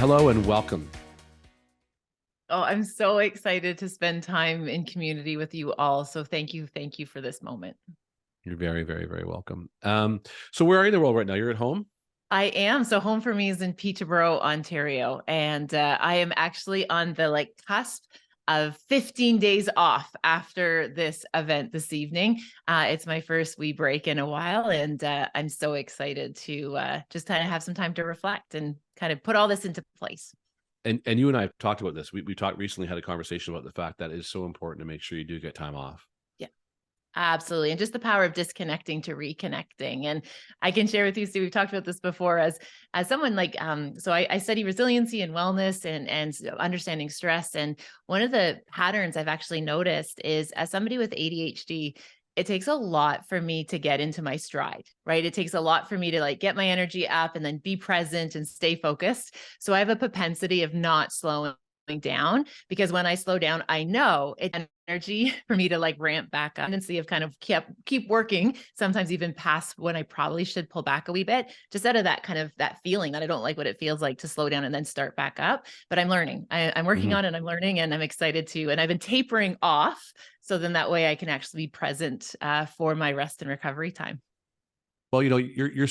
Hello and welcome. Oh, I'm so excited to spend time in community with you all. So thank you. Thank you for this moment. You're very, very, very welcome. So where are you in the world right now? You're at home? I am. So home for me is in Peterborough, Ontario. And I am actually on the cusp of 15 days off after this event this evening. It's my first wee break in a while. And I'm so excited to just kind of have some time to reflect and kind of put all this into place. And you and I have talked about this. We talked recently, had a conversation about the fact that it's so important to make sure you do get time off. Yeah. Absolutely. And just the power of disconnecting to reconnecting. And I can share with you, Sue, we've talked about this before as someone so I study resiliency and wellness and understanding stress. And one of the patterns I've actually noticed is as somebody with ADHD, it takes a lot for me to get into my stride, right? It takes a lot for me to get my energy up and then be present and stay focused. So I have a propensity of not slowing down, because when I slow down, I know it's energy for me to ramp back up, and see of kind of keep working, sometimes even past when I probably should pull back a wee bit, just out of that feeling that I don't like what it feels like to slow down and then start back up. But I'm learning. I'm working on it. I'm learning, and I'm excited to. And I've been tapering off, so then that way I can actually be present for my rest and recovery time. Well, you're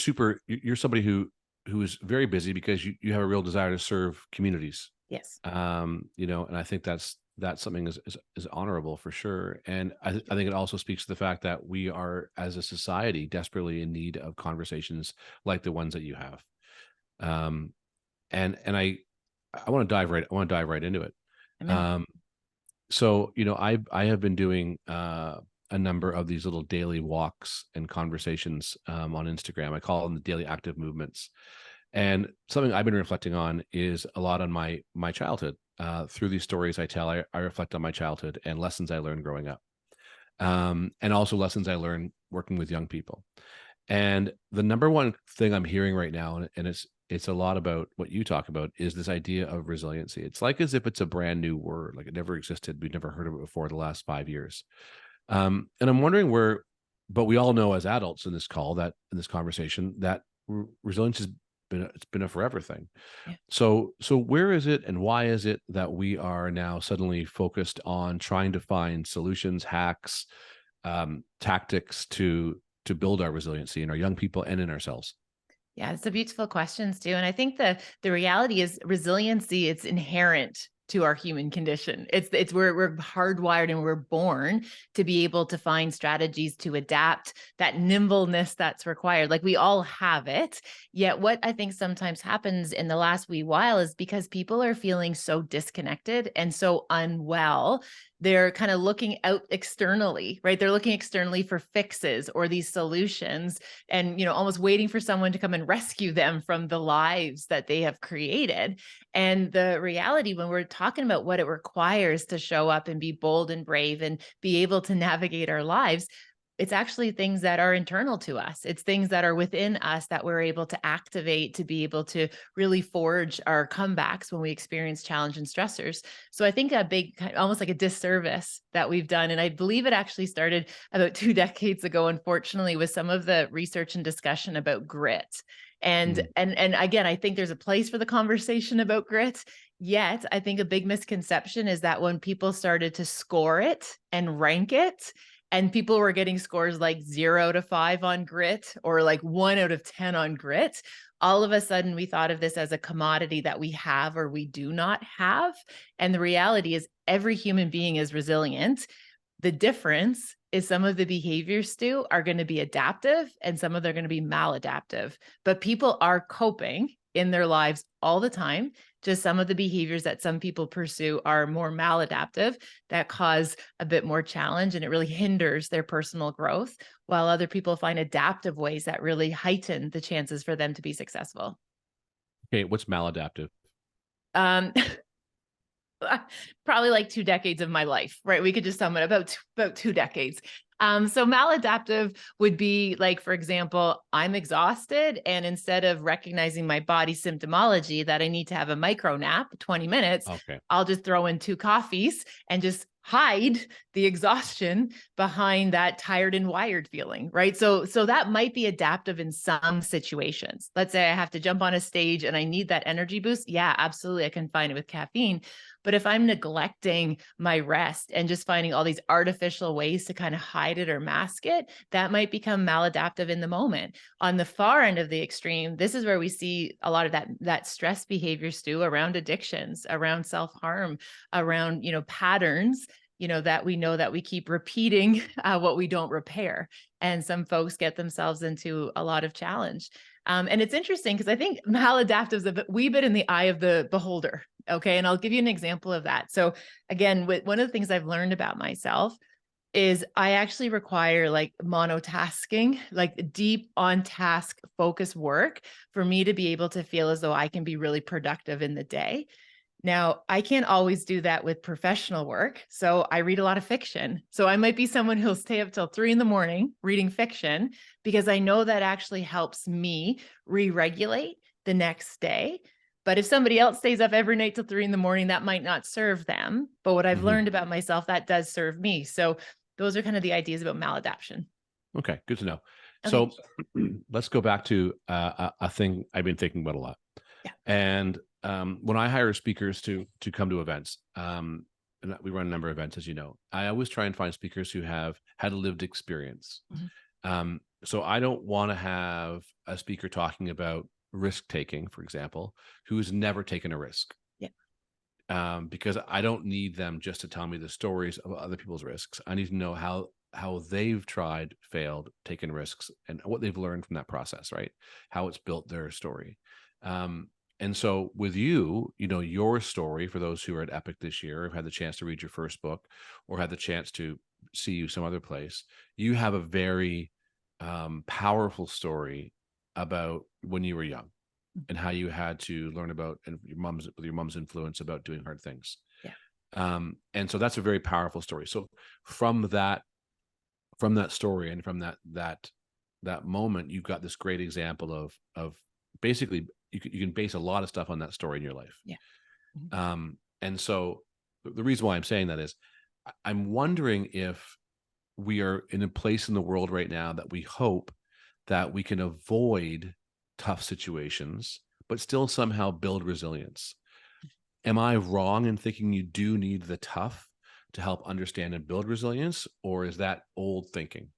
somebody who is very busy because you have a real desire to serve communities. Yes. And I think that's something is honorable for sure. And I think it also speaks to the fact that we are, as a society, desperately in need of conversations like the ones that you have. And I want to dive right into it. So I have been doing a number of these little daily walks and conversations on Instagram. I call them the daily active movements. And something I've been reflecting on is a lot on my childhood. Through these stories I tell, I reflect on my childhood and lessons I learned growing up, and also lessons I learned working with young people. And the number one thing I'm hearing right now, and it's a lot about what you talk about, is this idea of resiliency. It's like as if it's a brand new word, like it never existed. We've never heard of it before the last 5 years. And I'm wondering but we all know as adults in this conversation that resilience has been a forever thing. Yeah. So where is it and why is it that we are now suddenly focused on trying to find solutions, hacks, tactics to build our resiliency in our young people and in ourselves? Yeah, it's a beautiful question, Stu. And I think the reality is resiliency, it's inherent to our human condition. It's we're hardwired and we're born to be able to find strategies to adapt, that nimbleness that's required. Like we all have it. Yet what I think sometimes happens in the last wee while is because people are feeling so disconnected and so unwell, they're kind of looking out externally, right? They're looking externally for fixes or these solutions and, almost waiting for someone to come and rescue them from the lives that they have created. And the reality, when we're talking about what it requires to show up and be bold and brave and be able to navigate our lives, it's actually things that are internal to us. It's things that are within us that we're able to activate to be able to really forge our comebacks when we experience challenge and stressors. So I think a big, almost like a disservice that we've done, and I believe it actually started about 2 decades ago, unfortunately, with some of the research and discussion about grit. And again, I think there's a place for the conversation about grit. Yet I think a big misconception is that when people started to score it and rank it, and people were getting scores like 0 to 5 on grit or like 1 out of 10 on grit, all of a sudden we thought of this as a commodity that we have or we do not have. And the reality is every human being is resilient. The difference is some of the behaviors, Stu, are going to be adaptive and some of them are going to be maladaptive. But people are coping in their lives all the time. Just some of the behaviors that some people pursue are more maladaptive that cause a bit more challenge, and it really hinders their personal growth, while other people find adaptive ways that really heighten the chances for them to be successful. Okay, what's maladaptive? Um, Probably like 2 decades of my life, right? We could just sum it about 2 decades. So maladaptive would be like, for example, I'm exhausted, and instead of recognizing my body symptomology that I need to have a micro nap, 20 minutes, Okay. I'll just throw in 2 coffees and just hide the exhaustion behind that tired and wired feeling, right? So that might be adaptive in some situations. Let's say I have to jump on a stage and I need that energy boost. Yeah, absolutely. I can find it with caffeine. But if I'm neglecting my rest and just finding all these artificial ways to kind of hide it or mask it, that might become maladaptive in the moment. On the far end of the extreme, this is where we see a lot of that stress behavior, Stu, around addictions, around self-harm, around, patterns, that we know that we keep repeating what we don't repair. And some folks get themselves into a lot of challenge. And it's interesting because I think maladaptive is a wee bit in the eye of the beholder. Okay. And I'll give you an example of that. So again, one of the things I've learned about myself is I actually require like monotasking, like deep on task focus work for me to be able to feel as though I can be really productive in the day. Now, I can't always do that with professional work. So I read a lot of fiction. So I might be someone who'll stay up till 3 a.m. reading fiction because I know that actually helps me re-regulate the next day. But if somebody else stays up every night till 3 a.m., that might not serve them. But what I've learned about myself, that does serve me. So those are kind of the ideas about maladaption. Okay, good to know. Okay. So let's go back to a thing I've been thinking about a lot. Yeah. And when I hire speakers to come to events, and we run a number of events, as you know, I always try and find speakers who have had a lived experience. So I don't want to have a speaker talking about risk taking, for example, who's never taken a risk. Because I don't need them just to tell me the stories of other people's risks. I need to know how they've tried, failed, taken risks, and what they've learned from that process, right? How it's built their story. And so with you, your story, for those who are at Epic this year, have had the chance to read your first book or had the chance to see you some other place, you have a very powerful story about when you were young and how you had to learn about, and your mom's influence about doing hard things. And so that's a very powerful story. So from that story and from that moment, you've got this great example of basically you can base a lot of stuff on that story in your life. And so the reason why I'm saying that is I'm wondering if we are in a place in the world right now that we hope that we can avoid tough situations, but still somehow build resilience. Am I wrong in thinking you do need the tough to help understand and build resilience, or is that old thinking?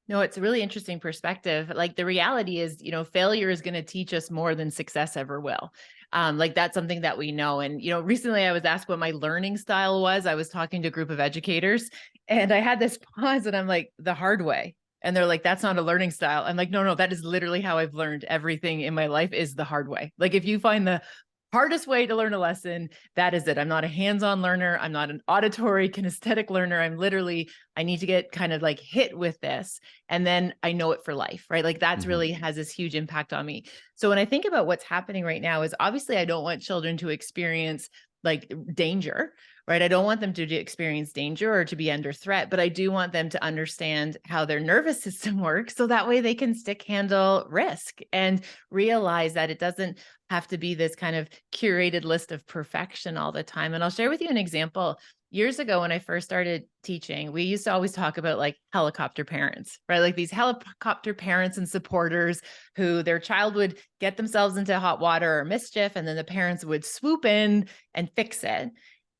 No, it's a really interesting perspective. Like the reality is, failure is going to teach us more than success ever will. Like that's something that we know. And, recently I was asked what my learning style was. I was talking to a group of educators and I had this pause and I'm like, the hard way. And they're like, that's not a learning style. I'm like, no, that is literally how I've learned everything in my life is the hard way. Like if you find the hardest way to learn a lesson, that is it. I'm not a hands-on learner. I'm not an auditory kinesthetic learner. I need to get kind of like hit with this. And then I know it for life, right? Like that's really has this huge impact on me. So when I think about what's happening right now is obviously I don't want children to experience like danger, right? I don't want them to experience danger or to be under threat, but I do want them to understand how their nervous system works. So that way they can stick handle risk and realize that it doesn't have to be this kind of curated list of perfection all the time. And I'll share with you an example. Years ago, when I first started teaching, we used to always talk about like helicopter parents, right? Like these helicopter parents and supporters who their child would get themselves into hot water or mischief, and then the parents would swoop in and fix it.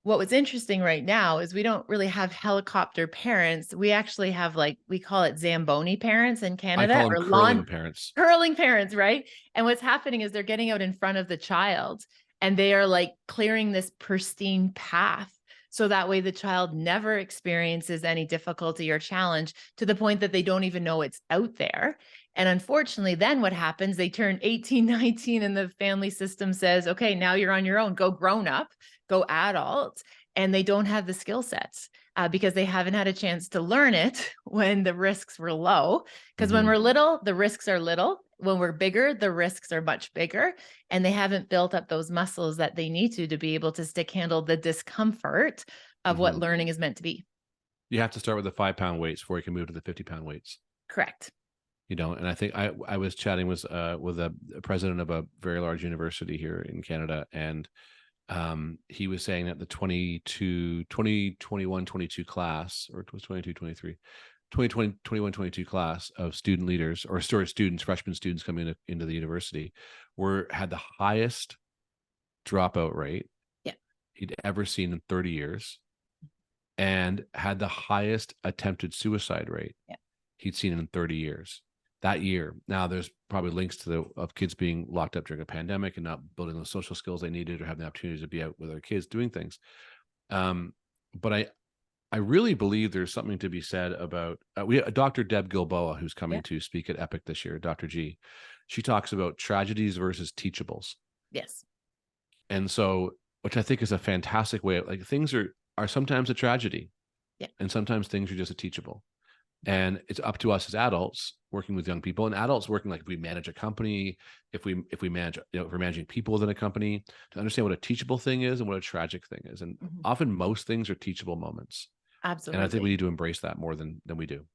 What was interesting right now is we don't really have helicopter parents. We actually have we call it Zamboni parents in Canada. I call them curling parents. Curling parents, right? And what's happening is they're getting out in front of the child and they are like clearing this pristine path. So that way the child never experiences any difficulty or challenge to the point that they don't even know it's out there. And unfortunately, then what happens, they turn 18, 19, and the family system says, okay, now you're on your own, go grown up, go adult, and they don't have the skill sets. because they haven't had a chance to learn it when the risks were low. Because when Mhm. we're little, the risks are little. When we're bigger, the risks are much bigger. And they haven't built up those muscles that they need to be able to stick handle the discomfort of what Mhm. learning is meant to be. You have to start with the 5-pound weights before you can move to the 50-pound weights. Correct. And I think I was chatting with a president of a very large university here in Canada, and he was saying that the 2021 22 class, or it was 22 23, 2020 21 22 class of student leaders, or sorry, students, freshman students coming into the university, had the highest dropout rate Yeah. he'd ever seen in 30 years, and had the highest attempted suicide rate Yeah. he'd seen in 30 years that year. Now, there's probably links to of kids being locked up during a pandemic and not building the social skills they needed, or having the opportunity to be out with other kids doing things. But I really believe there's something to be said about Dr. Deb Gilboa, who's coming Yeah. to speak at Epic this year, Dr. G. She talks about tragedies versus teachables. Yes. And so, which I think is a fantastic way of, like, things are sometimes a tragedy. Yeah. And sometimes things are just a teachable. And it's up to us as adults working with young people, and adults working, like, if we manage a company, if we manage, if we're managing people within a company, to understand what a teachable thing is and what a tragic thing is. And often most things are teachable moments. And I think we Absolutely. need to embrace that more than we do.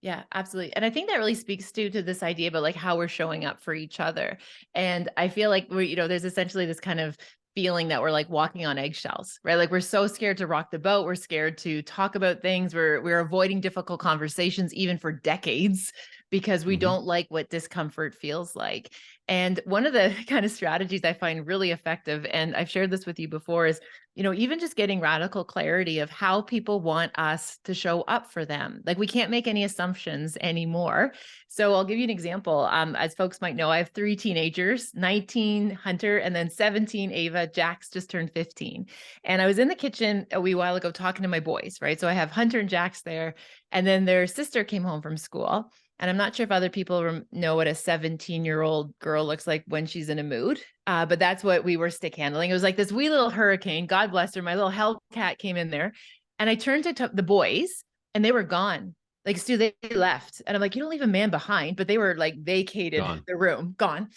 Yeah, absolutely. And I think that really speaks to this idea about like how we're showing up for each other. And I feel like there's essentially this kind of feeling that we're like walking on eggshells, right? Like we're so scared to rock the boat. We're scared to talk about things. We're avoiding difficult conversations even for decades because we Mhm. don't like what discomfort feels like. And one of the kind of strategies I find really effective, and I've shared this with you before, is even just getting radical clarity of how people want us to show up for them. Like we can't make any assumptions anymore. So I'll give you an example. As folks might know, I have 3 teenagers, 19 Hunter, and then 17 Ava. Jax just turned 15. And I was in the kitchen a wee while ago talking to my boys, right? So I have Hunter and Jax there, and then their sister came home from school. And I'm not sure if other people know what a 17-year-old girl looks like when she's in a mood. But that's what we were stick handling. It was like this wee little hurricane. God bless her. My little Hellcat came in there, and I turned to the boys, and they were gone. Like, Stu, they left. And I'm like, you don't leave a man behind, but they were like vacated Gone. the room, gone.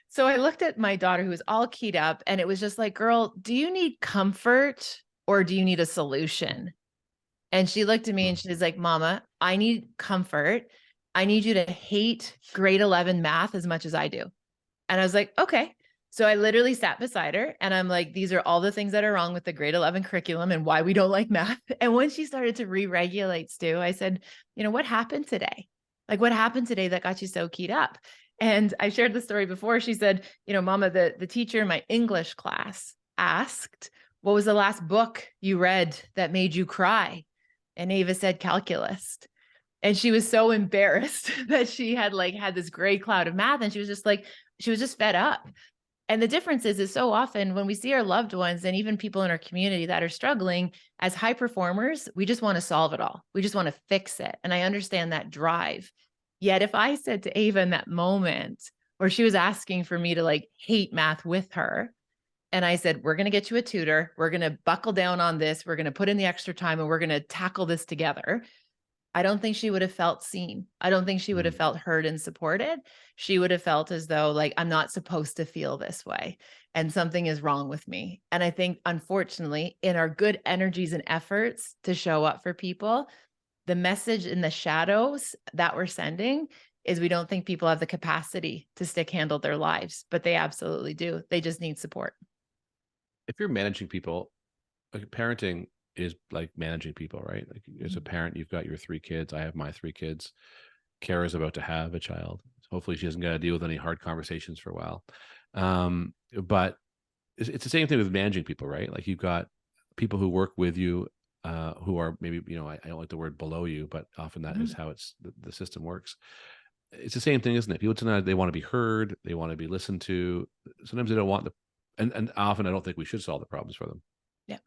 So I looked at my daughter who was all keyed up, and it was just like, girl, do you need comfort or do you need a solution? And she looked at me and Mm. she's like, Mama, I need comfort. I need you to hate grade 11 math as much as I do. And I was like, okay. So I literally sat beside her and I'm like, these are all the things that are wrong with the grade 11 curriculum and why we don't like math. And when she started to re-regulate, Stu, I said, what happened today? Like, what happened today that got you so keyed up? And I shared the story before. She said, Mama, the teacher in my English class asked, what was the last book you read that made you cry? And Ava said, calculus. And she was so embarrassed that she had had this gray cloud of math. And she was just fed up. And the difference is so often when we see our loved ones and even people in our community that are struggling as high performers, we just want to solve it all. We just want to fix it. And I understand that drive. Yet if I said to Ava in that moment, or she was asking for me to hate math with her, and I said, we're going to get you a tutor. We're going to buckle down on this. We're going to put in the extra time and we're going to tackle this together. I don't think she would have felt seen. I don't think she would have felt heard and supported. She would have felt as though I'm not supposed to feel this way and something is wrong with me. And I think, unfortunately, in our good energies and efforts to show up for people, the message in the shadows that we're sending is we don't think people have the capacity to stick handle their lives, but they absolutely do. They just need support. If you're managing people, like, parenting is like managing people, right? Like, as a parent, you've got your 3 kids. I have my 3 kids. Kara's about to have a child. Hopefully she doesn't got to deal with any hard conversations for a while. But it's the same thing with managing people, right? Like, you've got people who work with you, who are maybe, I don't like the word below you, but often that is how the system works. It's the same thing, isn't it? People tonight, they want to be heard. They want to be listened to. Sometimes they don't want and often I don't think we should solve the problems for them. Yeah.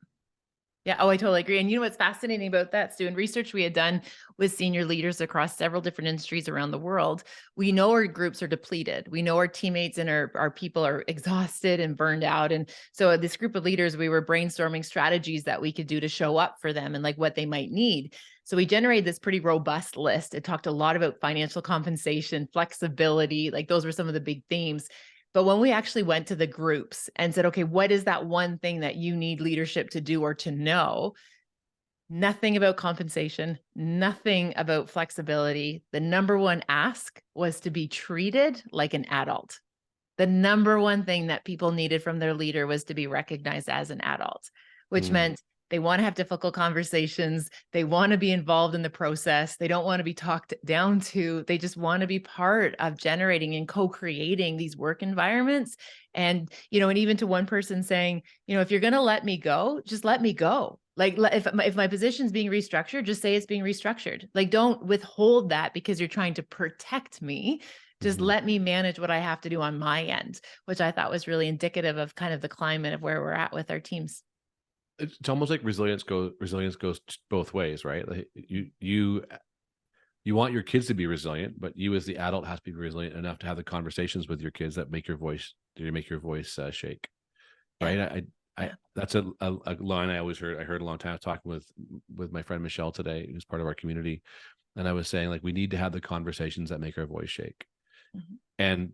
Yeah. Oh, I totally agree. And you know what's fascinating about that, Stu? In research we had done with senior leaders across several different industries around the world, we know our groups are depleted. We know our teammates and our people are exhausted and burned out. And so this group of leaders, we were brainstorming strategies that we could do to show up for them and like what they might need. So we generated this pretty robust list. It talked a lot about financial compensation, flexibility, like those were some of the big themes. But when we actually went to the groups and said, okay, what is that one thing that you need leadership to do or to know? Nothing about compensation, nothing about flexibility. The number one ask was to be treated like an adult. The number one thing that people needed from their leader was to be recognized as an adult, which Mm. meant they want to have difficult conversations. They want to be involved in the process. They don't want to be talked down to. They just want to be part of generating and co-creating these work environments. And, and even to one person saying, if you're going to let me go, just let me go. Like if my position's being restructured, just say it's being restructured. Like don't withhold that because you're trying to protect me. Just Mhm. let me manage what I have to do on my end, which I thought was really indicative of kind of the climate of where we're at with our teams. It's almost like resilience goes both ways, right? Like you want your kids to be resilient, but you as the adult has to be resilient enough to have the conversations with your kids that make your voice shake, Yeah. right? I Yeah. that's a line I always heard. I heard a long time. I was talking with my friend Michelle today, who's part of our community, and I was saying like we need to have the conversations that make our voice shake, Mhm. and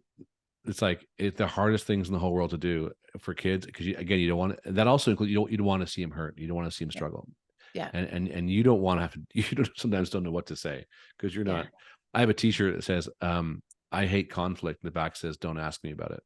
it's like it's the hardest things in the whole world to do for kids because again you don't want that also includes you don't want to see them hurt, you don't want to see them Yeah. struggle, Yeah. and you don't want to have to you don't sometimes don't know what to say because you're Yeah. not. I have a T-shirt that says I hate conflict, and the back says don't ask me about it.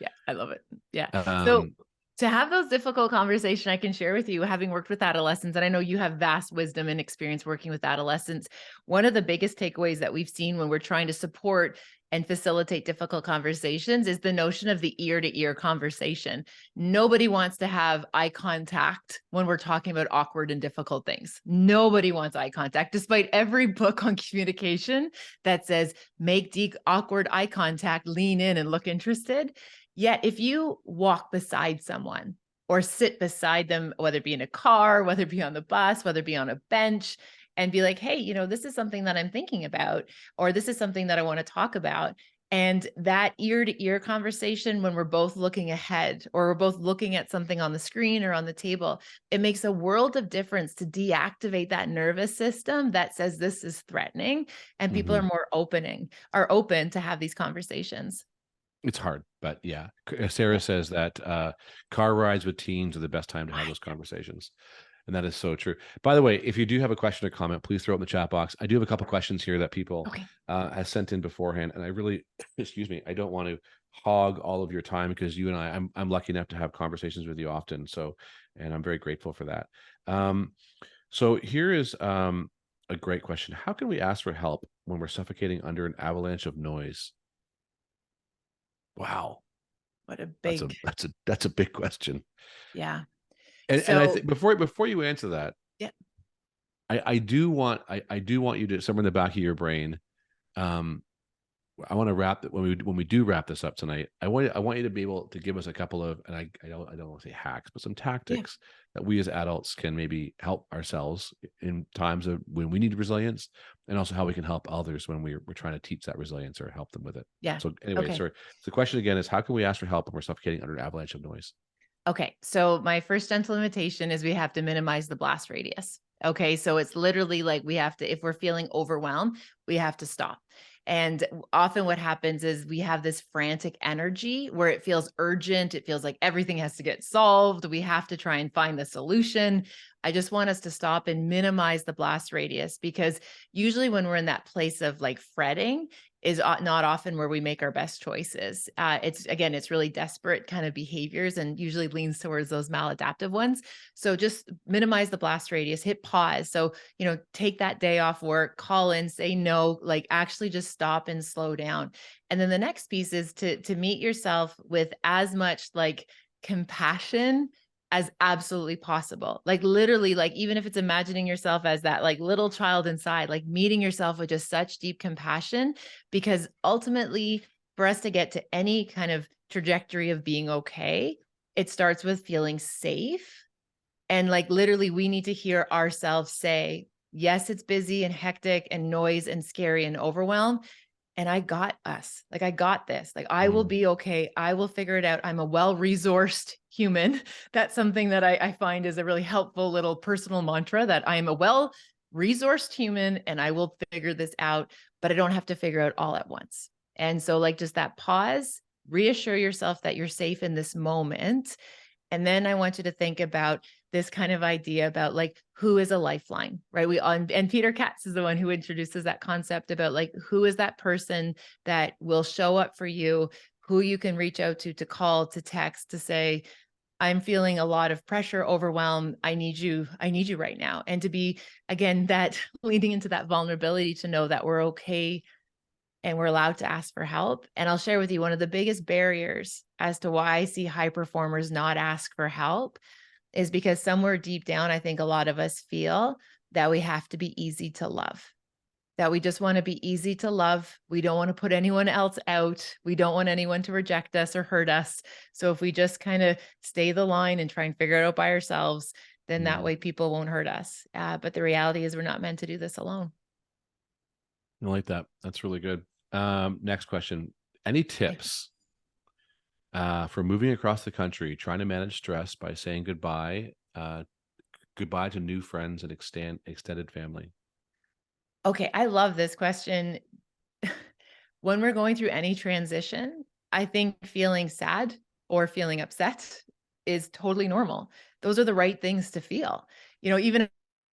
Yeah, I love it. Yeah. So um to have those difficult conversations, I can share with you, having worked with adolescents, and I know you have vast wisdom and experience working with adolescents. One of the biggest takeaways that we've seen when we're trying to support and facilitate difficult conversations is the notion of the ear to ear conversation. Nobody wants to have eye contact when we're talking about awkward and difficult things. Nobody wants eye contact, despite every book on communication that says make deep, awkward eye contact, lean in and look interested. Yet if you walk beside someone or sit beside them, whether it be in a car, whether it be on the bus, whether it be on a bench, and be like, hey, this is something that I'm thinking about, or this is something that I want to talk about. And that ear to ear conversation, when we're both looking ahead or we're both looking at something on the screen or on the table, it makes a world of difference to deactivate that nervous system that says this is threatening. And people are mhm. more open to have these conversations. It's hard, but yeah. Sarah Yeah. says that car rides with teens are the best time to have I those conversations. And that is so true. By the way, if you do have a question or comment, please throw it in the chat box. I do have a couple questions here that people Okay. has sent in beforehand, and I really, excuse me, I don't want to hog all of your time because you and I'm lucky enough to have conversations with you often. So, and I'm very grateful for that. Um, so here is a great question: how can we ask for help when we're suffocating under an avalanche of noise? Wow, What a that's a big, that's a big question. yeah. And I So, think before you answer that, yeah. I do want you to somewhere in the back of your brain. Um, I want to wrap it when we do wrap this up tonight. I want you to be able to give us a couple of, and I don't want to say hacks, but some Yeah. tactics that we as adults can maybe help ourselves in times of when we need resilience, and also how we can help others when we're trying to teach that resilience or help them with it. Yeah. So anyway, Okay. sorry. So the question again is, how can we ask for help when we're suffocating under an avalanche of noise? Okay. So my first gentle invitation is we have to minimize the blast radius. Okay. So it's literally like we have to, if we're feeling overwhelmed, we have to stop. And often what happens is we have this frantic energy where it feels urgent. It feels like everything has to get solved. We have to try and find the solution. I just want us to stop and minimize the blast radius, because usually when we're in that place of like fretting, is not often where we make our best choices. It's really desperate kind of behaviors and usually leans towards those maladaptive ones. So just minimize the blast radius, hit pause. So, take that day off work, call in, say no, like actually just stop and slow down. And then the next piece is to meet yourself with as much like compassion as absolutely possible. Like literally, like even if it's imagining yourself as that like little child inside, like meeting yourself with just such deep compassion, because ultimately for us to get to any kind of trajectory of being okay, it starts with feeling safe And like literally we need to hear ourselves say, yes, it's busy and hectic and noise and scary and overwhelmed. And I got us. Like, I got this. Like, I will Mm, be okay. I will figure it out. I'm a well-resourced human. That's something that I find is a really helpful little personal mantra, that I am a well-resourced human and I will figure this out, but I don't have to figure out all at once. And so like just that pause, reassure yourself that you're safe in this moment. And then I want you to think about this kind of idea about like, who is a lifeline, right? And Peter Katz is the one who introduces that concept about like, who is that person that will show up for you, who you can reach out to call, to text, to say, I'm feeling a lot of pressure, overwhelm. I need you right now. And to be, again, that leading into that vulnerability, to know that we're okay and we're allowed to ask for help. And I'll share with you one of the biggest barriers as to why I see high performers not ask for help is because somewhere deep down, I think a lot of us feel that we have to be easy to love, that we just want to be easy to love. We don't want to put anyone else out. We don't want anyone to reject us or hurt us. So if we just kind of stay the line and try and figure it out by ourselves, then that mm. way people won't hurt us. But the reality is we're not meant to do this alone. I like that. That's really good. Next question. Any tips for moving across the country, trying to manage stress by saying goodbye to new friends and extended family? Okay, I love this question. When we're going through any transition, I think feeling sad or feeling upset is totally normal. Those are the right things to feel. Even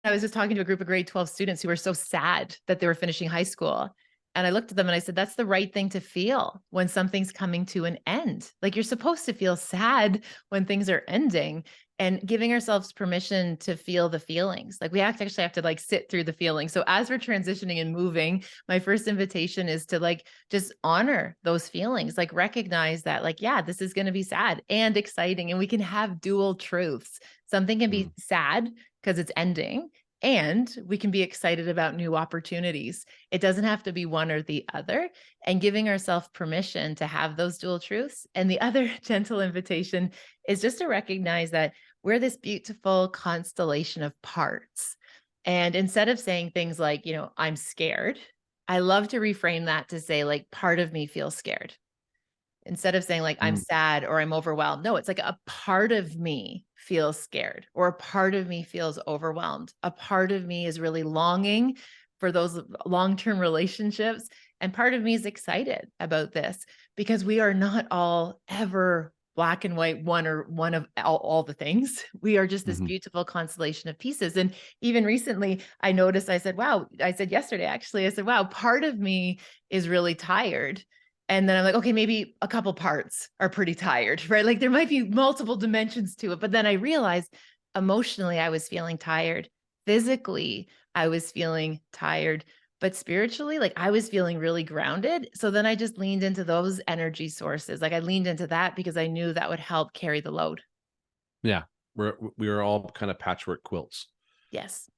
I was just talking to a group of grade 12 students who were so sad that they were finishing high school. And I looked at them and I said, that's the right thing to feel when something's coming to an end. Like, you're supposed to feel sad when things are ending, and giving ourselves permission to feel the feelings. Like, we actually have to like sit through the feelings. So as we're transitioning and moving, my first invitation is to like just honor those feelings, like recognize that like, yeah, this is going to be sad and exciting, and we can have dual truths. Something can Mm, be sad because it's ending, and we can be excited about new opportunities. It doesn't have to be one or the other, and giving ourselves permission to have those dual truths. And the other gentle invitation is just to recognize that we're this beautiful constellation of parts. And instead of saying things like, I'm scared, I love to reframe that to say, like, part of me feels scared. Instead of saying like, I'm mm, sad or I'm overwhelmed. No, it's like a part of me feels scared, or a part of me feels overwhelmed. A part of me is really longing for those long-term relationships. And part of me is excited about this, because we are not all ever black and white, one of all the things. We are just this mhm. beautiful constellation of pieces. And even recently I noticed, I said yesterday, actually, I said, wow, part of me is really tired. And then I'm like, okay, maybe a couple parts are pretty tired, right? Like, there might be multiple dimensions to it. But then I realized emotionally, I was feeling tired. Physically, I was feeling tired. But spiritually, like, I was feeling really grounded. So then I just leaned into those energy sources. Like, I leaned into that because I knew that would help carry the load. Yeah, we are all kind of patchwork quilts. Yes.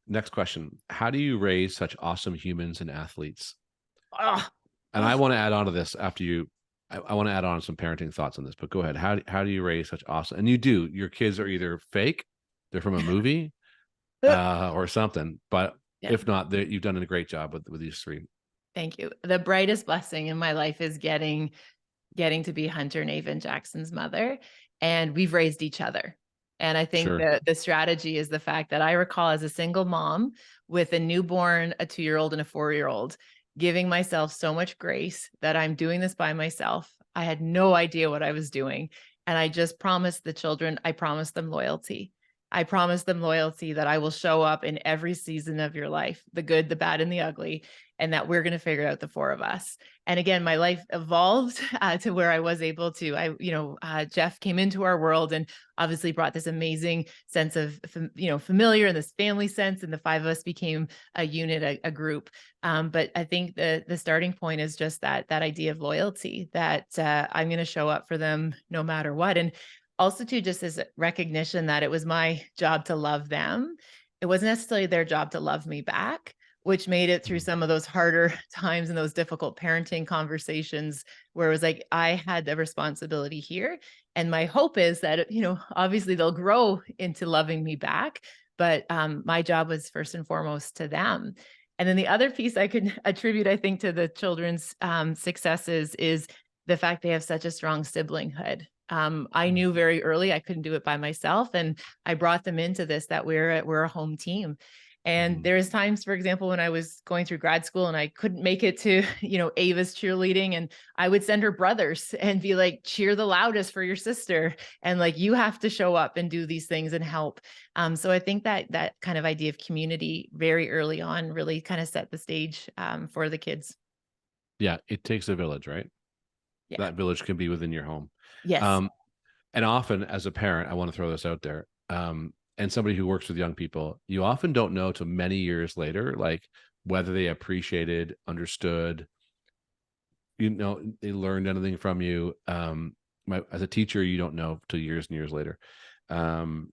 Next question. How do you raise such awesome humans and athletes? Oh, And I want to add on to this after you. I want to add on some parenting thoughts on this, but go ahead. How do you raise such awesome? And you do. Your kids are either fake, they're from a movie, or something. But yeah. if not, you've done a great job with these three. Thank you. The brightest blessing in my life is getting to be Hunter and Avon Jackson's mother, and we've raised each other. And I think Sure. the strategy is the fact that I recall, as a single mom with a newborn, a 2-year-old and a 4-year-old, giving myself so much grace that I'm doing this by myself. I had no idea what I was doing. And I just promised the children, I promised them loyalty. I promised them loyalty, that I will show up in every season of your life, the good, the bad, and the ugly, and that we're going to figure out, the four of us. And again, my life evolved to where I was able to, Jeff came into our world and obviously brought this amazing sense of, familiar, and this family sense. And the five of us became a unit, a group. But I think the starting point is just that idea of loyalty, that I'm going to show up for them no matter what. And also too, just as recognition that it was my job to love them. It wasn't necessarily their job to love me back. which made it through Mhm. some of those harder times and those difficult parenting conversations where it was like, I had the responsibility here. And my hope is that, obviously they'll grow into loving me back. But my job was first and foremost to them. And then the other piece I could attribute, I think, to the children's successes is the fact they have such a strong siblinghood. I Mm. knew very early I couldn't do it by myself, and I brought them into this, that we're a home team. And Mhm. there's times, for example, when I was going through grad school and I couldn't make it to, Ava's cheerleading, and I would send her brothers and be like, cheer the loudest for your sister. And like, you have to show up and do these things and help. So I think that kind of idea of community very early on really kind of set the stage for the kids. Yeah, it takes a village, right? Yeah. That village can be within your home. Yes. Um, and often as a parent, I want to throw this out there. And somebody who works with young people, you often don't know till many years later, like whether they appreciated, understood, they learned anything from you. As a teacher, you don't know till years and years later. And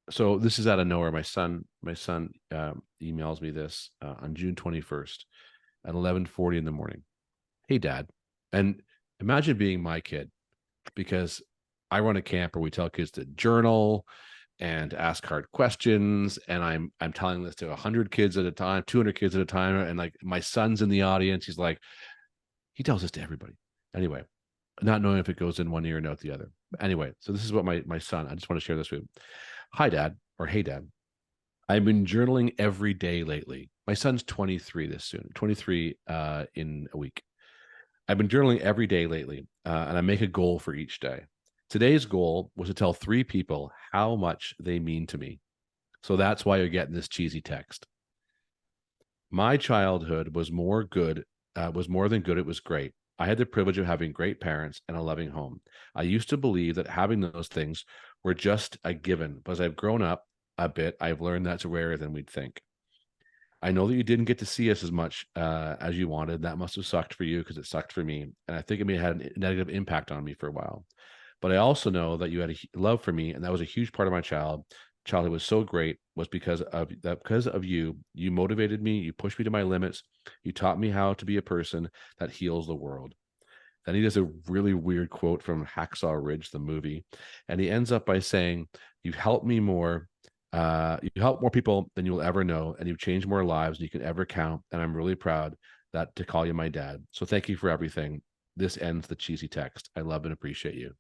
so this is out of nowhere. My son emails me this on June 21st at 11:40 in the morning. Hey, Dad. And imagine being my kid, because I run a camp where we tell kids to journal and ask hard questions, and I'm telling this to 100 kids at a time, 200 kids at a time, and like my son's in the audience. He's like, he tells this to everybody. Anyway, not knowing if it goes in one ear and out the other. But anyway, so this is what my son. I just want to share this with you. Hi, Dad, or hey, Dad. I've been journaling every day lately. My son's 23 this soon, 23 in a week. I've been journaling every day lately, and I make a goal for each day. Today's goal was to tell 3 people how much they mean to me. So that's why you're getting this cheesy text. My childhood was more than good. It was great. I had the privilege of having great parents and a loving home. I used to believe that having those things were just a given, but as I've grown up a bit, I've learned that's rarer than we'd think. I know that you didn't get to see us as much as you wanted. That must have sucked for you because it sucked for me. And I think it may have had a negative impact on me for a while. But I also know that you had a love for me, and that was a huge part of my childhood was so great was because of you. You motivated me, you pushed me to my limits, you taught me how to be a person that heals the world. Then he does a really weird quote from Hacksaw Ridge, the movie, and he ends up by saying, "You've helped me more. You help more people than you'll ever know, and you've changed more lives than you can ever count. And I'm really proud that to call you my dad. So thank you for everything." This ends the cheesy text. I love and appreciate you.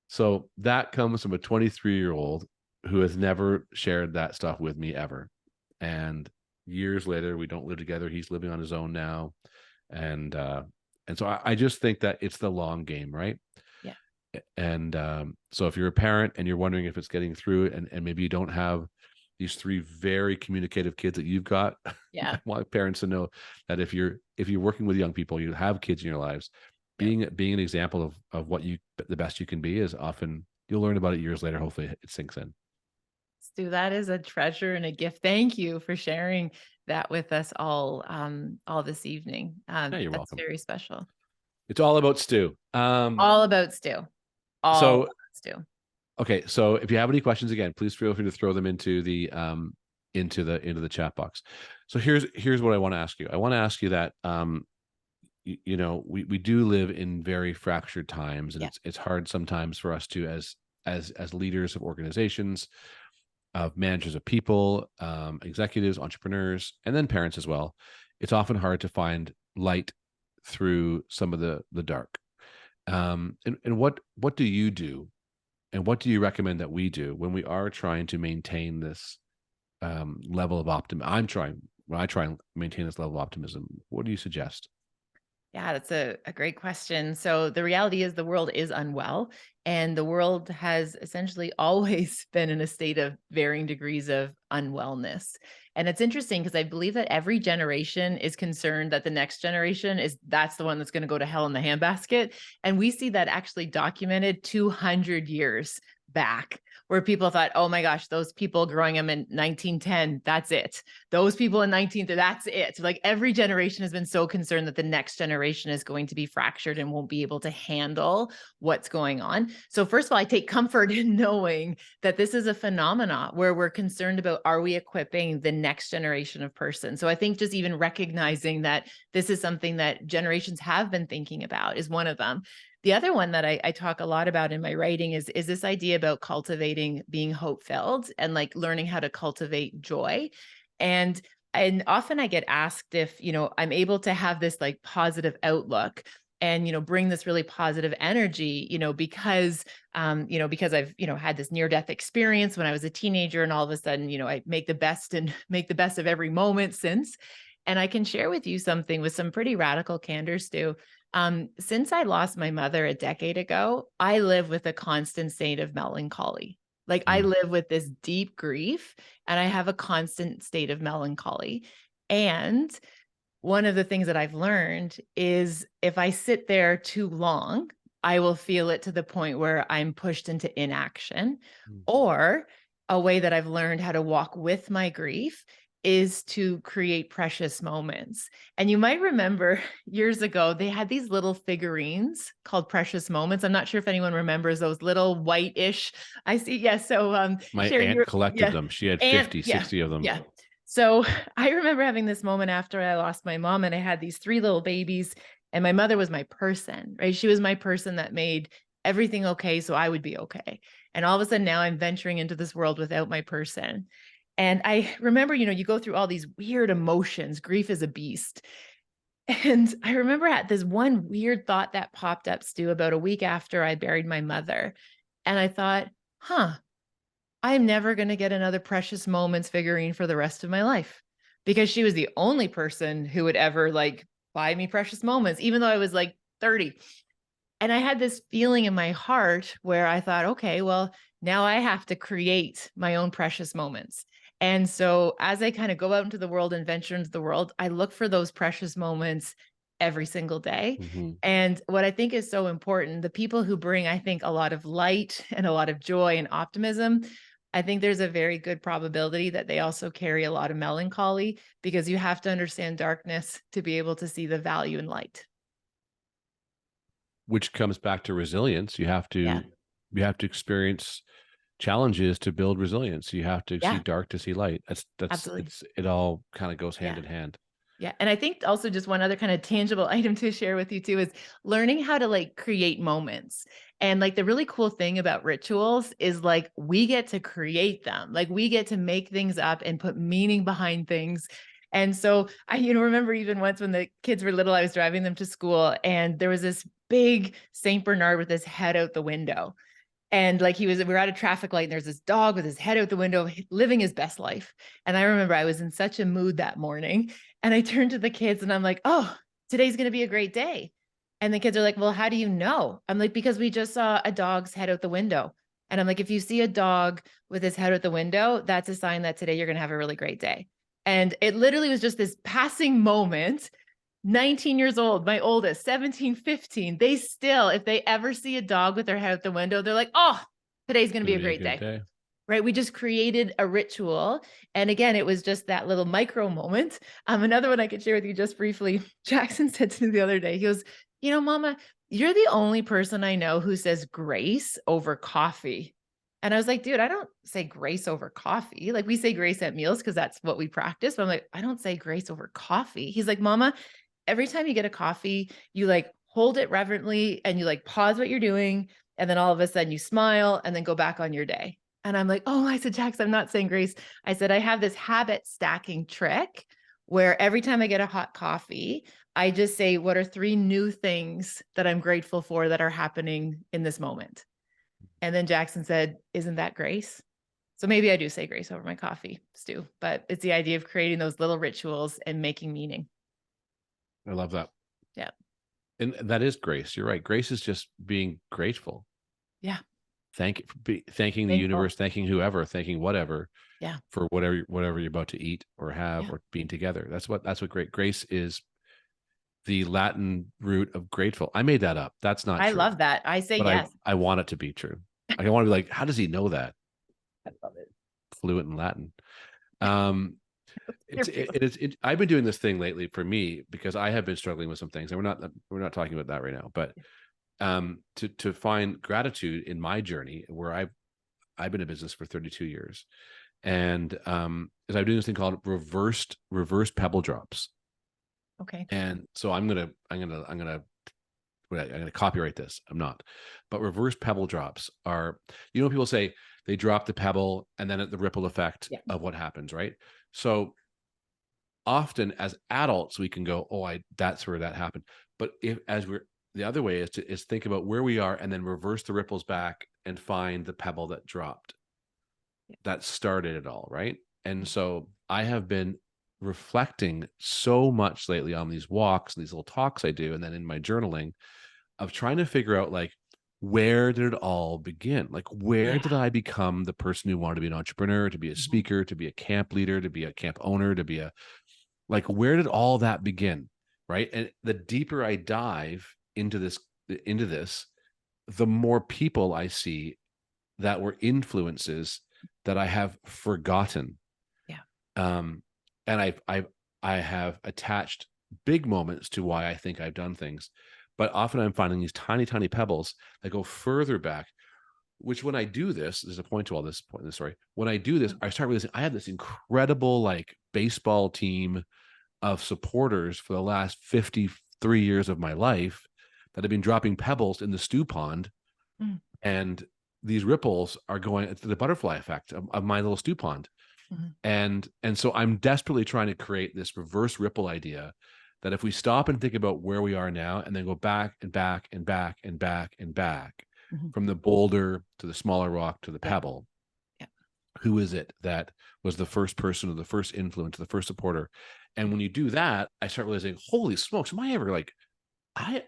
So that comes from a 23-year-old who has never shared that stuff with me ever. And years later, we don't live together. He's living on his own now. And so I just think that it's the long game, right? Yeah. And so if you're a parent and you're wondering if it's getting through, and maybe you don't have these 3 very communicative kids that you've got, Yeah. I want parents to know that if you're working with young people, you have kids in your lives, Yeah. being an example of what the best you can be is often, you'll learn about it years later. Hopefully it sinks in. Stu, that is a treasure and a gift. Thank you for sharing that with us all this evening. Yeah, you're That's welcome. very special. It's all about Stu. All about Stu. All So about Stu. okay, so if you have any questions, again, please feel free to throw them into the chat box. So here's what I want to ask you. I want to ask you that we do live in very fractured times, and Yeah. it's hard sometimes for us to, as leaders of organizations, of managers of people, executives, entrepreneurs, and then parents as well. It's often hard to find light through some of the dark. And what do you do, and what do you recommend that we do when we are trying to maintain this level of optimism? When I try and maintain this level of optimism, what do you suggest? Yeah, that's a great question. So the reality is the world is unwell, and the world has essentially always been in a state of varying degrees of unwellness. And it's interesting because I believe that every generation is concerned that the next generation that's the one that's going to go to hell in the handbasket. And we see that actually documented 200 years back, where people thought, oh my gosh, those people growing them in 1910, that's it. Those people in 19, that's it. Like every generation has been so concerned that the next generation is going to be fractured and won't be able to handle what's going on. So first of all, I take comfort in knowing that this is a phenomena where we're concerned about, are we equipping the next generation of person? So I think just even recognizing that this is something that generations have been thinking about is one of them. The other one that I talk a lot about in my writing is this idea about cultivating being hope-filled and like learning how to cultivate joy. And often I get asked if, I'm able to have this like positive outlook and, bring this really positive energy, because I've, had this near-death experience when I was a teenager, and all of a sudden, I make the best of every moment since. And I can share with you something with some pretty radical candor, Stu. Since I lost my mother a decade ago, I live with a constant state of melancholy. Like I live with this deep grief and I have a constant state of melancholy. And one of the things that I've learned is if I sit there too long, I will feel it to the point where I'm pushed into inaction. Or a way that I've learned how to walk with my grief is to create precious moments. And you might remember years ago, they had these little figurines called precious moments. I'm not sure if anyone remembers those little white-ish. I see. Yeah. So my Sherry, aunt collected them. She had 50, 60 of them. Yeah. So I remember having this moment after I lost my mom, and I had these 3 little babies, and my mother was my person, right? She was my person that made everything okay, so I would be okay. And all of a sudden now I'm venturing into this world without my person. And I remember, you go through all these weird emotions. Grief is a beast. And I remember at this one weird thought that popped up, Stu, about a week after I buried my mother. And I thought, I'm never going to get another Precious Moments figurine for the rest of my life, because she was the only person who would ever like buy me Precious Moments, even though I was like 30. And I had this feeling in my heart where I thought, okay, well, now I have to create my own precious moments. And so as I kind of go out into the world and venture into the world, I look for those precious moments every single day. And what I think is so important, the people who bring, I think, a lot of light and a lot of joy and optimism, I think there's a very good probability that they also carry a lot of melancholy, because you have to understand darkness to be able to see the value in light. Which comes back to resilience. You have to experience challenges to build resilience. You have to see dark to see light. Absolutely. It all kind of goes hand in hand. Yeah. And I think also just one other kind of tangible item to share with you too is learning how to like create moments. And like the really cool thing about rituals is like we get to create them. Like we get to make things up and put meaning behind things. And so I, remember even once when the kids were little, I was driving them to school and there was this big Saint Bernard with his head out the window. And like we were at a traffic light and there's this dog with his head out the window, living his best life. And I remember I was in such a mood that morning, and I turned to the kids and I'm like, oh, today's going to be a great day. And the kids are like, well, how do you know? I'm like, because we just saw a dog's head out the window. And I'm like, if you see a dog with his head out the window, that's a sign that today you're going to have a really great day. And it literally was just this passing moment. 19 years old, my oldest, 17, 15, they still, if they ever see a dog with their head out the window, they're like, oh, today's going to be a great day. Right? We just created a ritual. And again, it was just that little micro moment. Another one I could share with you just briefly. Jackson said to me the other day, he goes, Mama, you're the only person I know who says grace over coffee. And I was like, dude, I don't say grace over coffee. Like we say grace at meals because that's what we practice. But I'm like, I don't say grace over coffee. He's like, Mama, every time you get a coffee, you like hold it reverently and you like pause what you're doing. And then all of a sudden you smile and then go back on your day. And I'm like, oh, I said, Jax, I'm not saying grace. I said, I have this habit stacking trick where every time I get a hot coffee, I just say, what are 3 new things that I'm grateful for that are happening in this moment? And then Jackson said, isn't that grace? So maybe I do say grace over my coffee, Stu, but it's the idea of creating those little rituals and making meaning. I love that. Yeah. And that is grace. You're right. Grace is just being grateful. Yeah. Thanking the universe, thanking whoever, thanking whatever. Yeah. For whatever you're about to eat or have or being together. That's what great grace is. The Latin root of grateful. I made that up. That's not true. I love that. I say but yes. I want it to be true. I want to be like, how does he know that? I love it. Fluent in Latin. Um, You're beautiful. I've been doing this thing lately for me because I have been struggling with some things, and we're not talking about that right now. But to find gratitude in my journey, where I've been in business for 32 years, and is I'm doing this thing called reverse pebble drops. Okay. And so I'm gonna copyright this. I'm not, but reverse pebble drops are, people say they drop the pebble and then the ripple effect Yeah. of what happens, right? So often as adults we can go, oh, that's where that happened. But if as we're the other way is think about where we are and then reverse the ripples back and find the pebble that dropped, Yeah. that started it all, right? And Mhm. so I have been reflecting so much lately on these walks and these little talks I do, and then in my journaling, of trying to figure out, like, where did it all begin? Like, where Yeah. did I become the person who wanted to be an entrepreneur, to be a Mhm. speaker, to be a camp leader, to be a camp owner, to be a, like, where did all that begin? Right. And the deeper I dive into this, the more people I see that were influences that I have forgotten. Yeah. Um, and I have attached big moments to why I think I've done things, but often I'm finding these tiny, tiny pebbles that go further back. Which, when I do this, there's a point to all this point in the story. When I do this, Mhm. I start realizing I have this incredible, like, baseball team of supporters for the last 53 years of my life that have been dropping pebbles in the stew pond, Mm. and these ripples are going to the butterfly effect of my little stew pond. Mhm. And so I'm desperately trying to create this reverse ripple idea that if we stop and think about where we are now and then go back and back and back and back and back, Mhm. from the boulder to the smaller rock to the Yeah. pebble, Yeah. who is it that was the first person or the first influence, the first supporter? And when you do that, I start realizing, holy smokes, am I ever like, I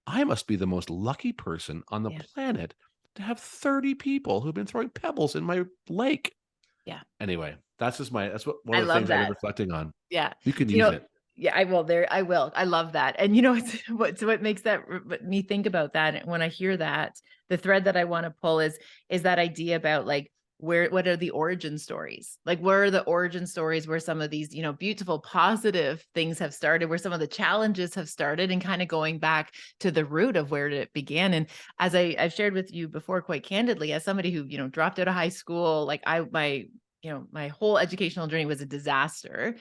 I must be the most lucky person on the Yeah. planet to have 30 people who've been throwing pebbles in my lake. Yeah. Anyway, that's what one I of the love things I've been that. reflecting on. Yeah. You can You use know, it. yeah, I will there. I will. I love that. And it's what makes that me think about that when I hear that, the thread that I want to pull is that idea about, like, what are the origin stories? Like, where are the origin stories where some of these, beautiful, positive things have started, where some of the challenges have started, and kind of going back to the root of where it began. And as I've shared with you before, quite candidly, as somebody who, dropped out of high school, like my whole educational journey was a disaster.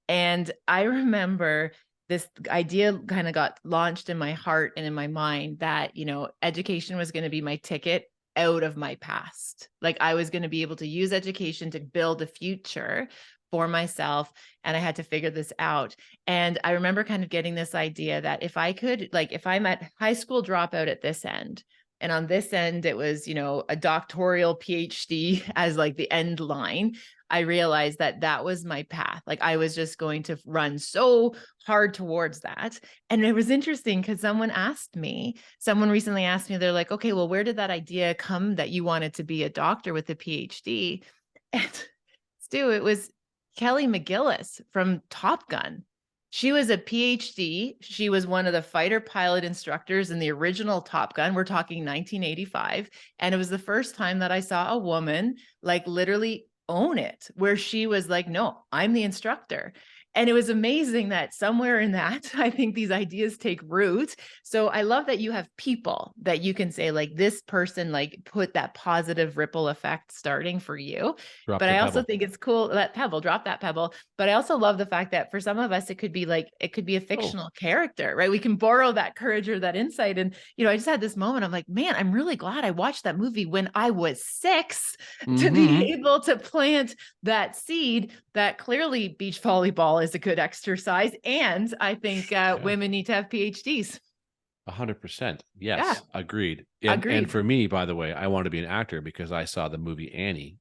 And I remember this idea kind of got launched in my heart and in my mind that, education was going to be my ticket out of my past. Like, I was going to be able to use education to build a future for myself. And I had to figure this out. And I remember kind of getting this idea that if I could, like, if I'm at high school dropout at this end, and on this end, it was, a doctoral PhD as like the end line. I realized that that was my path. Like, I was just going to run so hard towards that. And it was interesting because someone recently asked me, they're like, okay, well, where did that idea come that you wanted to be a doctor with a PhD? And Stu, it was Kelly McGillis from Top Gun. She was a PhD. She was one of the fighter pilot instructors in the original Top Gun. We're talking 1985. And it was the first time that I saw a woman, like, literally own it, where she was like, no, I'm the instructor. And it was amazing that somewhere in that, I think these ideas take root. So I love that you have people that you can say, like, this person, like, put that positive ripple effect starting for you. Drop But the I also pebble. think it's cool that pebble, drop that pebble. But I also love the fact that for some of us, it could be a Oh. fictional character, right? We can borrow that courage or that insight. And, I just had this moment. I'm like, man, I'm really glad I watched that movie when I was 6 to Mm-hmm. be able to plant that seed that clearly beach volleyball is a good exercise. And I think Yeah. women need to have PhDs. 100%. Yeah, Yes, agreed. And agreed. for me, by the way, I wanted to be an actor because I saw the movie Annie,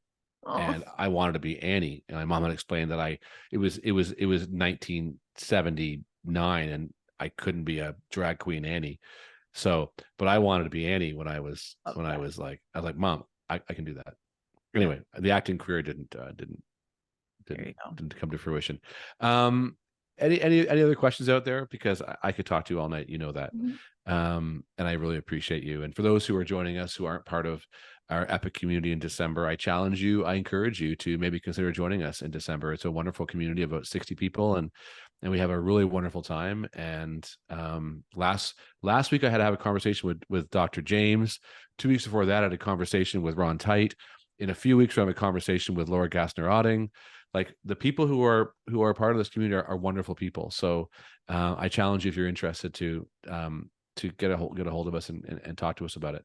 Oh, and I wanted to be Annie. And my mom had explained that it was 1979 and I couldn't be a drag queen Annie. So, but I wanted to be Annie when I was love when I that. was like, Mom, I can do that. Yeah, Anyway, the acting career there you go. didn't come to fruition. Um, any other questions out there? Because I could talk to you all night. You know that. Mhm. And I really appreciate you. And for those who are joining us who aren't part of our epic community in December, I challenge you, I encourage you to maybe consider joining us in December. It's a wonderful community of about 60 people, and we have a really wonderful time. And last week I had to have a conversation with Dr. James. 2 weeks before that, I had a conversation with Ron Tite. In a few weeks, we have a conversation with Laura Gassner-Otting. Like, the people who are part of this community are wonderful people. So I challenge you, if you're interested, to get a hold of us and talk to us about it.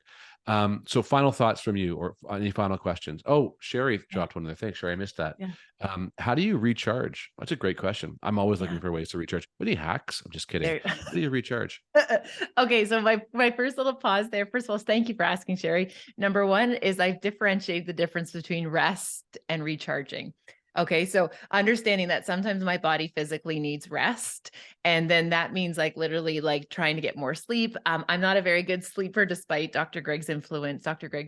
So final thoughts from you, or any final questions? Oh, Sherry dropped one there. Thanks, Sherry. I missed that. Yeah. How do you recharge? That's a great question. I'm always looking Yeah. for ways to recharge. Any hacks? I'm just kidding. There. How do you recharge? Okay, so my first little pause there. First of all, thank you for asking, Sherry. Number one is I've differentiated the difference between rest and recharging. Okay, so understanding that sometimes my body physically needs rest, and then that means like literally like trying to get more sleep. I'm not a very good sleeper, despite Dr. Greg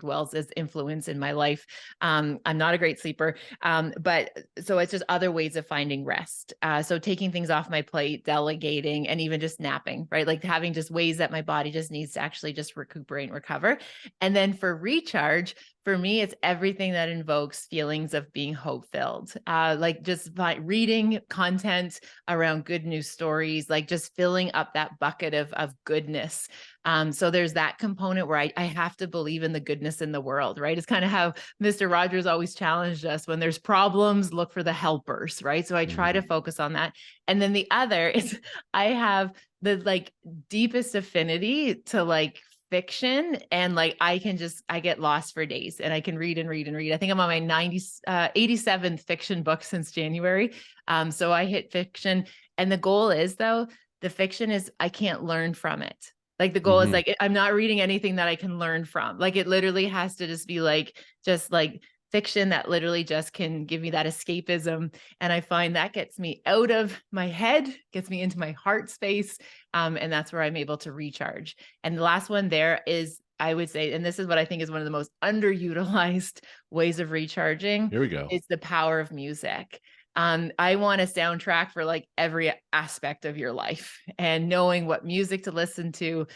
Wells's influence in my life. I'm not a great sleeper, but so it's just other ways of finding rest. So taking things off my plate, delegating, and even just napping, right? Like having just ways that my body just needs to actually just recuperate and recover. And then for recharge, for me, it's everything that invokes feelings of being hope-filled, like just by reading content around good news stories, like just filling up that bucket of goodness. So there's that component where I have to believe in the goodness in the world, right? It's kind of how Mr. Rogers always challenged us: when there's problems, look for the helpers, right? So I try to focus on that. And then the other is I have the like deepest affinity to like fiction, and like I get lost for days, and I can read and read and read. I think I'm on my 87th fiction book since January. So I hit fiction, and the goal is, though, the fiction is I can't learn from it. Like the goal is like I'm not reading anything that I can learn from. Like it literally has to just be like fiction that literally just can give me that escapism. And I find that gets me out of my head, gets me into my heart space. And that's where I'm able to recharge. And the last one there is, I would say, and this is what I think is one of the most underutilized ways of recharging, Here we go. is the power of music. I want a soundtrack for like every aspect of your life, and knowing what music to listen to,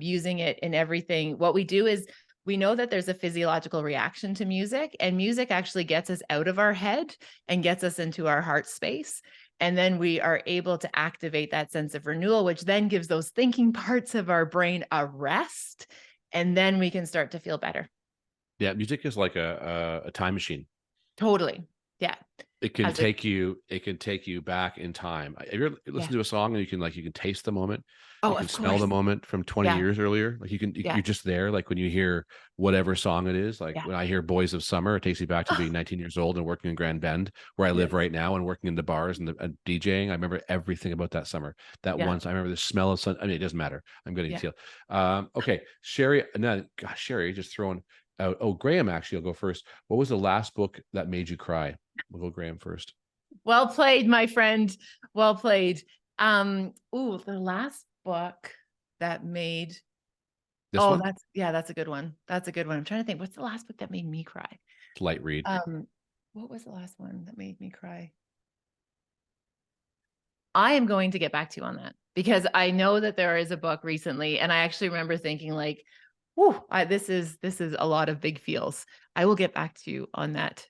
using it in everything. What we do is we know that there's a physiological reaction to music, and music actually gets us out of our head and gets us into our heart space. And then we are able to activate that sense of renewal, which then gives those thinking parts of our brain a rest. And then we can start to feel better. Yeah, music is like a time machine. Totally. Yeah. It can take you back in time. Have you ever listened to a song and you can taste the moment? You can smell the moment from 20 years earlier. Like you're just there. Like when you hear whatever song it is, like when I hear Boys of Summer, it takes me back to being 19 years old and working in Grand Bend, where I live right now, and working in the bars and DJing. I remember everything about that summer. Once I remember the smell of sun. I mean, it doesn't matter. I'm getting to okay. Sherry, Sherry just throwing out. Oh, Graham, actually, I'll go first. What was the last book that made you cry? We'll go Graham first. Well played, my friend. Well played. The last book that made that's a good one. That's a good one. I'm trying to think, what's the last book that made me cry? Light read. What was the last one that made me cry? I am going to get back to you on that, because I know that there is a book recently, and I actually remember thinking like, whoo, this is a lot of big feels. I will get back to you on that.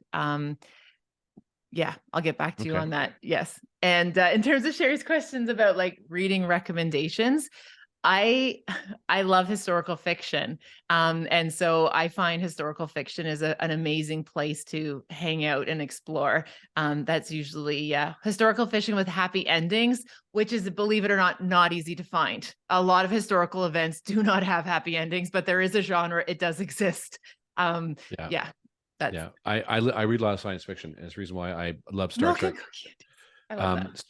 Yeah, I'll get back to you on that. Yes. And in terms of Sherry's questions about like reading recommendations, I love historical fiction. And so I find historical fiction is an amazing place to hang out and explore. That's usually historical fiction with happy endings, which is, believe it or not easy to find. A lot of historical events do not have happy endings, but there is a genre, it does exist. I read a lot of science fiction, and it's the reason why I love Star Trek. I love that.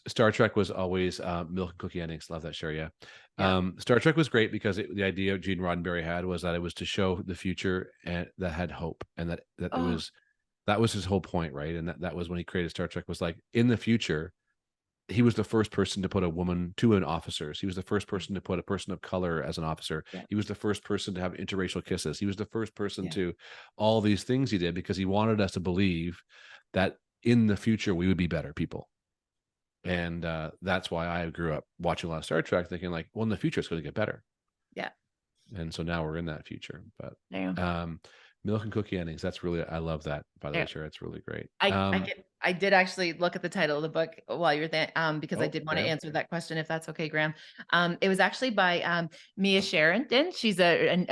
Star Trek was always milk and cookie endings. Love that, Sherry. Star Trek was great because the idea Gene Roddenberry had was that it was to show the future and that had hope, and that was his whole point, right? And that was when he created Star Trek, was like, in the future, he was the first person to put a woman to an officers. He was the first person to put a person of color as an officer. He was the first person to have interracial kisses. He was the first person to all these things he did, because he wanted us to believe that in the future we would be better people. And that's why I grew up watching a lot of Star Trek, thinking like, well, in the future it's going to get better. Yeah. And so now we're in that future. But Yeah. milk and cookie endings. That's really, I love that, by the way, Shara. It's really great. I did actually look at the title of the book while you're there, because I Oh, did want to okay. answer that question, if that's okay, Graham. It was actually by Mia Sheridan. She's a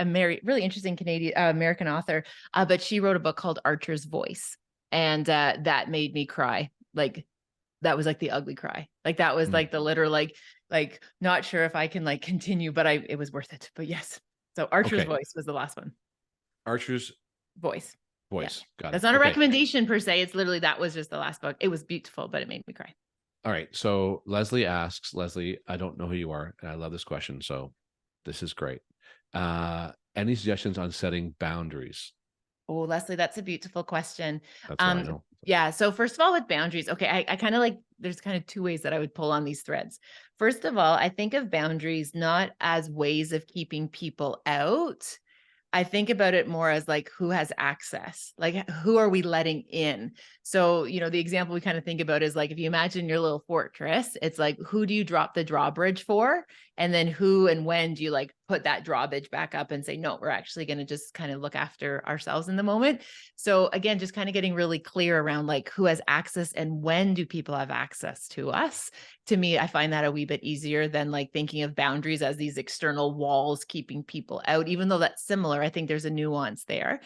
really interesting Canadian American author, but she wrote a book called Archer's Voice, and that made me cry. Like, that was like the ugly cry. Like, that was like the literal, like not sure if I can like continue, but it was worth it. But yes, so Archer's Voice was the last one. Archer's Voice. Yeah. Got it. That's not a Okay. recommendation per se. It's literally, that was just the last book. It was beautiful, but it made me cry. All right. So Leslie asks, Leslie, I don't know who you are, and I love this question. So this is great. Any suggestions on setting boundaries? Oh, Leslie, that's a beautiful question. That's what I know. Yeah. So first of all, with boundaries, okay, I kind of like, there's kind of two ways that I would pull on these threads. First of all, I think of boundaries not as ways of keeping people out. I think about it more as like, who has access, like who are we letting in? So, the example we kind of think about is like, if you imagine your little fortress, it's like, who do you drop the drawbridge for? And then who and when do you like put that drawbridge back up and say, no, we're actually going to just kind of look after ourselves in the moment. So again, just kind of getting really clear around like who has access and when do people have access to us. To me, I find that a wee bit easier than like thinking of boundaries as these external walls keeping people out, even though that's similar. I think there's a nuance there.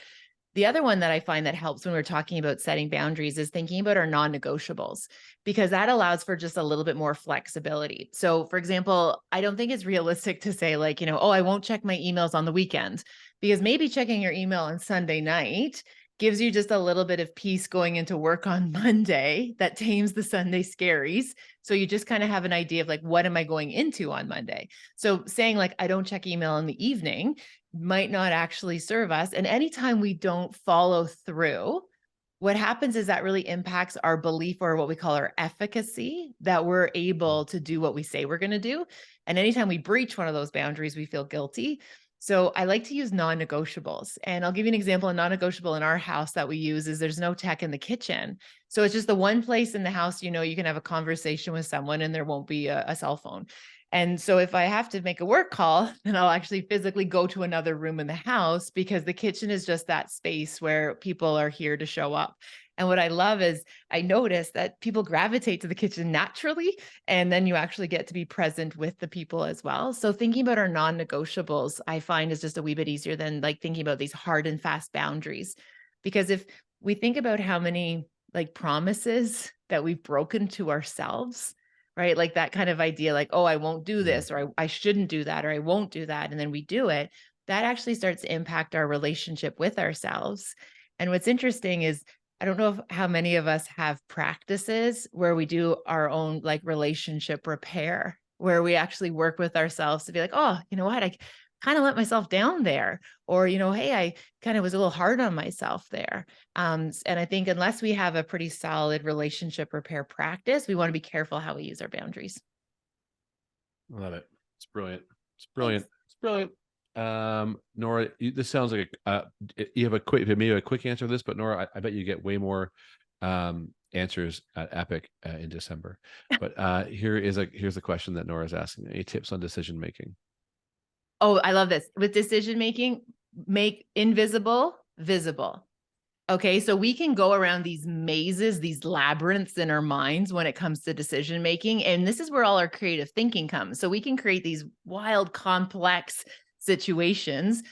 The other one that I find that helps when we're talking about setting boundaries is thinking about our non-negotiables, because that allows for just a little bit more flexibility. So for example, I don't think it's realistic to say like, oh, I won't check my emails on the weekend, because maybe checking your email on Sunday night gives you just a little bit of peace going into work on Monday that tames the Sunday scaries. So you just kind of have an idea of like, what am I going into on Monday? So saying like, I don't check email in the evening might not actually serve us. And anytime we don't follow through, what happens is that really impacts our belief, or what we call our efficacy, that we're able to do what we say we're going to do. And anytime we breach one of those boundaries, we feel guilty. So I like to use non-negotiables. And I'll give you an example. A non-negotiable in our house that we use is there's no tech in the kitchen. So it's just the one place in the house, you can have a conversation with someone and there won't be a cell phone. And so if I have to make a work call, then I'll actually physically go to another room in the house, because the kitchen is just that space where people are here to show up. And what I love is I notice that people gravitate to the kitchen naturally, and then you actually get to be present with the people as well. So thinking about our non-negotiables, I find, is just a wee bit easier than like thinking about these hard and fast boundaries. Because if we think about how many like promises that we've broken to ourselves, right? Like that kind of idea, like, oh, I won't do this, or I shouldn't do that, or I won't do that. And then we do it. That actually starts to impact our relationship with ourselves. And what's interesting is, I don't know how many of us have practices where we do our own like relationship repair, where we actually work with ourselves to be like, oh, you know what? I kind of let myself down there, or, hey, I kind of was a little hard on myself there. And I think unless we have a pretty solid relationship repair practice, we want to be careful how we use our boundaries. I love it. It's brilliant. It's brilliant. Thanks. It's brilliant. Nora, this sounds like you have maybe a quick answer to this, but Nora, I bet you get way more answers at Epic in December. But here's a question that Nora's asking: any tips on decision making? Oh, I love this. With decision making, make invisible visible. Okay, so we can go around these mazes, these labyrinths in our minds when it comes to decision making. And this is where all our creative thinking comes. So we can create these wild, complex situations.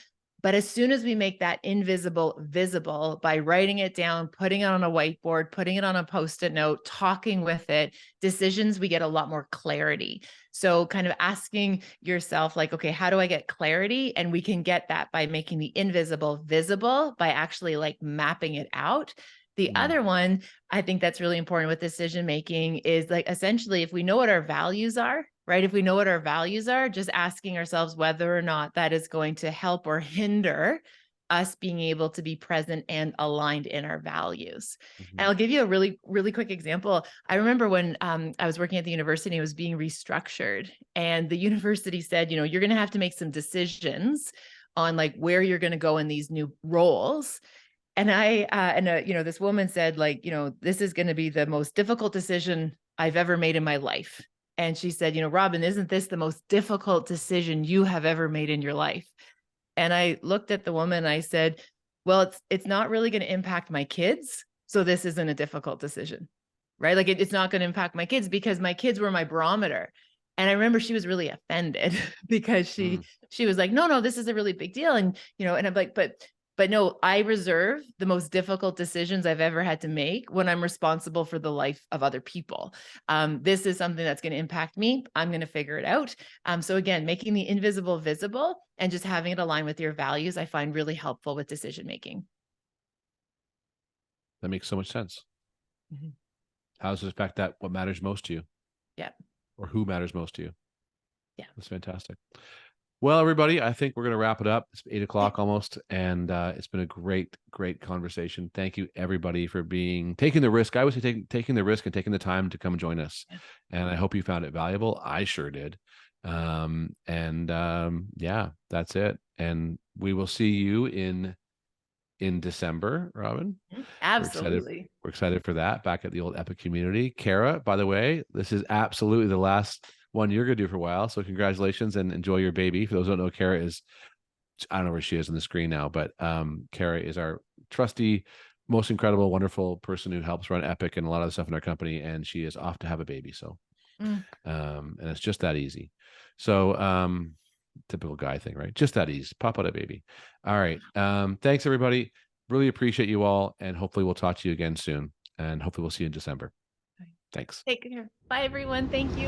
But as soon as we make that invisible visible by writing it down, putting it on a whiteboard, putting it on a Post-it note, talking with it, decisions, we get a lot more clarity. So kind of asking yourself like, okay, how do I get clarity? And we can get that by making the invisible visible, by actually like mapping it out. The other one, I think that's really important with decision making is like, essentially, if we know what our values are, right? If we know what our values are, just asking ourselves whether or not that is going to help or hinder us being able to be present and aligned in our values. And I'll give you a really, really quick example. I remember when I was working at the university, it was being restructured, and the university said, you're going to have to make some decisions on like where you're going to go in these new roles. And this woman said like, this is going to be the most difficult decision I've ever made in my life. And she said, Robyne, isn't this the most difficult decision you have ever made in your life? And I looked at the woman, I said, well, it's not really going to impact my kids. So this isn't a difficult decision, right? Like it's not going to impact my kids because my kids were my barometer. And I remember she was really offended because she was like, no, this is a really big deal. And, and I'm like, but no, I reserve the most difficult decisions I've ever had to make when I'm responsible for the life of other people. This is something that's going to impact me. I'm going to figure it out. So again, making the invisible visible and just having it align with your values, I find really helpful with decision making. That makes so much sense. Mm-hmm. How does it affect that? What matters most to you? Yeah. Or who matters most to you? Yeah. That's fantastic. Well, everybody, I think we're going to wrap it up. It's 8 o'clock almost, and it's been a great, great conversation. Thank you, everybody, for taking the risk. I would say taking the risk and taking the time to come and join us. Yeah. And I hope you found it valuable. I sure did. Yeah, that's it. And we will see you in December, Robyne. Absolutely. We're excited for that back at the old Epic community. Kara, by the way, this is absolutely the last one you're going to do for a while. So congratulations and enjoy your baby. For those who don't know, Kara is, I don't know where she is on the screen now, but Kara is our trusty, most incredible, wonderful person who helps run Epic and a lot of the stuff in our company. And she is off to have a baby. So, and it's just that easy. So, typical guy thing, right? Just that easy. Pop out a baby. All right. Thanks, everybody. Really appreciate you all. And hopefully we'll talk to you again soon. And hopefully we'll see you in December. Thanks. Take care. Bye, everyone. Thank you.